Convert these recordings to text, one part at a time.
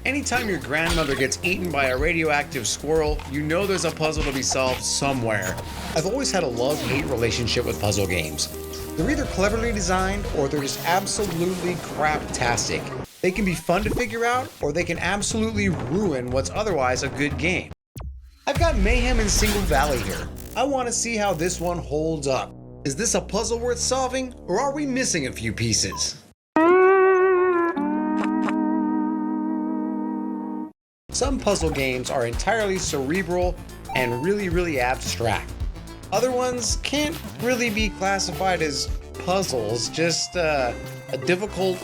Anytime your grandmother gets eaten by a radioactive squirrel, you know there's a puzzle to be solved somewhere. I've always had a love-hate relationship with puzzle games. They're either cleverly designed or they're just absolutely craptastic. They can be fun to figure out, or they can absolutely ruin what's otherwise a good game. I've got Mayhem in Single Valley here. I want to see how this one holds up. Is this a puzzle worth solving, or are we missing a few pieces? Some puzzle games are entirely cerebral and really abstract. Other ones can't really be classified as puzzles, just a difficult,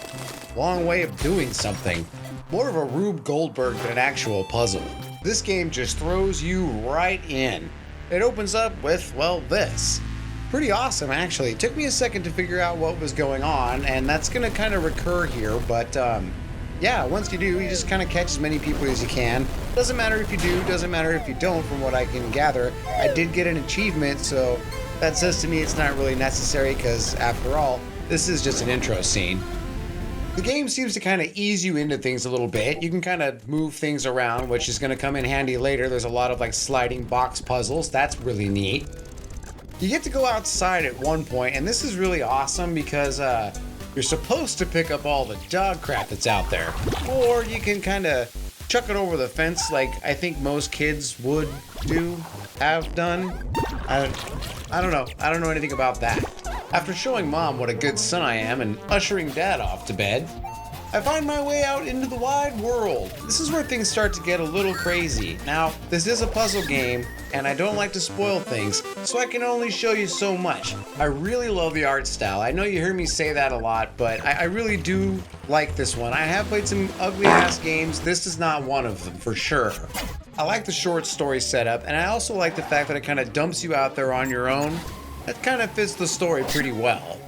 long way of doing something. More of a Rube Goldberg than an actual puzzle. This game just throws you right in. It opens up with, well, this. Pretty awesome, actually. It took me a second to figure out what was going on, and that's gonna kind of recur here, but yeah, once you do, you just kind of catch as many people as you can. Doesn't matter if you do, doesn't matter if you don't, from what I can gather. I did get an achievement, so that says to me it's not really necessary, because after all, this is just an intro scene. The game seems to kind of ease you into things a little bit. You can kind of move things around, which is going to come in handy later. There's a lot of like sliding box puzzles. That's really neat. You get to go outside at one point, and this is really awesome because you're supposed to pick up all the dog crap that's out there. Or you can kind of chuck it over the fence like I think most kids would have done. I don't know. I don't know anything about that. After showing Mom what a good son I am and ushering Dad off to bed, I find my way out into the wide world. This is where things start to get a little crazy. Now, this is a puzzle game, and I don't like to spoil things, so I can only show you so much. I really love the art style. I know you hear me say that a lot, but I really do like this one. I have played some ugly-ass games. This is not one of them, for sure. I like the short story setup, and I also like the fact that it kind of dumps you out there on your own. That kind of fits the story pretty well.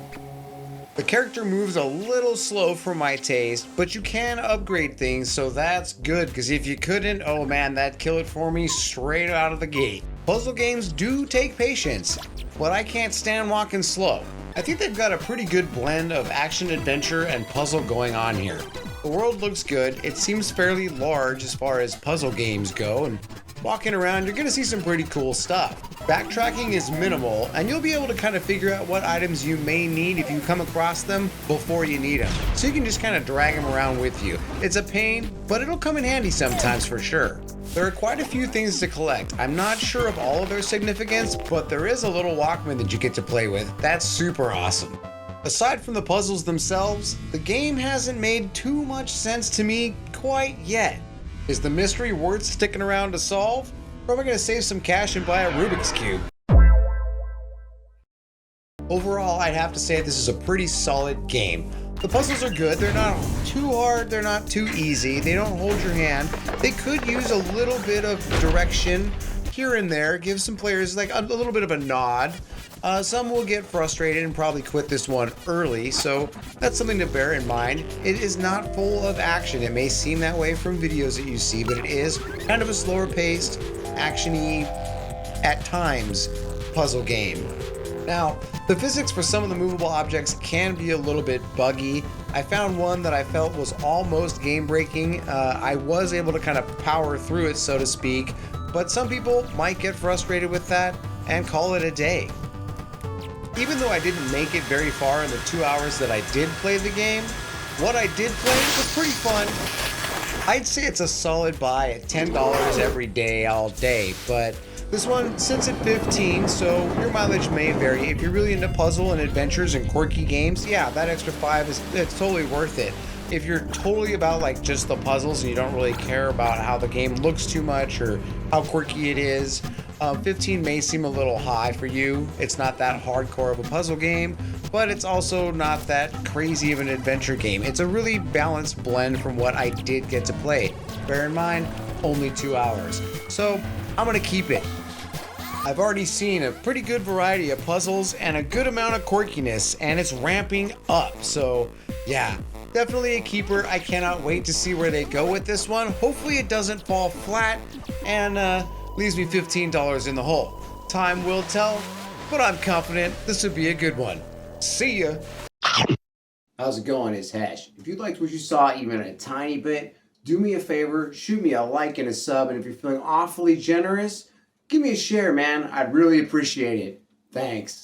The character moves a little slow for my taste, but you can upgrade things, so that's good, because if you couldn't, oh man, that'd kill it for me straight out of the gate. Puzzle games do take patience, but I can't stand walking slow. I think they've got a pretty good blend of action, adventure, and puzzle going on here. The world looks good, it seems fairly large as far as puzzle games go, and walking around, you're gonna see some pretty cool stuff. Backtracking is minimal, and you'll be able to kind of figure out what items you may need if you come across them before you need them. So you can just kind of drag them around with you. It's a pain, but it'll come in handy sometimes for sure. There are quite a few things to collect. I'm not sure of all of their significance, but there is a little Walkman that you get to play with. That's super awesome. Aside from the puzzles themselves, the game hasn't made too much sense to me quite yet. Is the mystery worth sticking around to solve? Or am I going to save some cash and buy a Rubik's Cube? Overall, I'd have to say this is a pretty solid game. The puzzles are good, they're not too hard, they're not too easy, they don't hold your hand. They could use a little bit of direction here and there, give some players like a little bit of a nod. Some will get frustrated and probably quit this one early, so that's something to bear in mind. It is not full of action. It may seem that way from videos that you see, but it is kind of a slower paced, action-y, at times, puzzle game. Now, the physics for some of the movable objects can be a little bit buggy. I found one that I felt was almost game-breaking. I was able to kind of power through it, so to speak, but some people might get frustrated with that and call it a day. Even though I didn't make it very far in the 2 hours that I did play the game, what I did play was pretty fun. I'd say it's a solid buy at $10 every day, all day, but this one sits at 15, so your mileage may vary. If you're really into puzzle and adventures and quirky games, yeah, that extra 5 it's totally worth it. If you're totally about like just the puzzles and you don't really care about how the game looks too much or how quirky it is, 15 may seem a little high for you. It's not that hardcore of a puzzle game, but it's also not that crazy of an adventure game. It's a really balanced blend from what I did get to play. Bear in mind, only 2 hours. So I'm gonna keep it. I've already seen a pretty good variety of puzzles and a good amount of quirkiness, and it's ramping up. So yeah, definitely a keeper. I cannot wait to see where they go with this one. Hopefully it doesn't fall flat and leaves me $15 in the hole. Time will tell, but I'm confident this would be a good one. See ya. How's it going, it's Hash. If you liked what you saw even a tiny bit, do me a favor, shoot me a like and a sub, and if you're feeling awfully generous, give me a share, man. I'd really appreciate it. Thanks.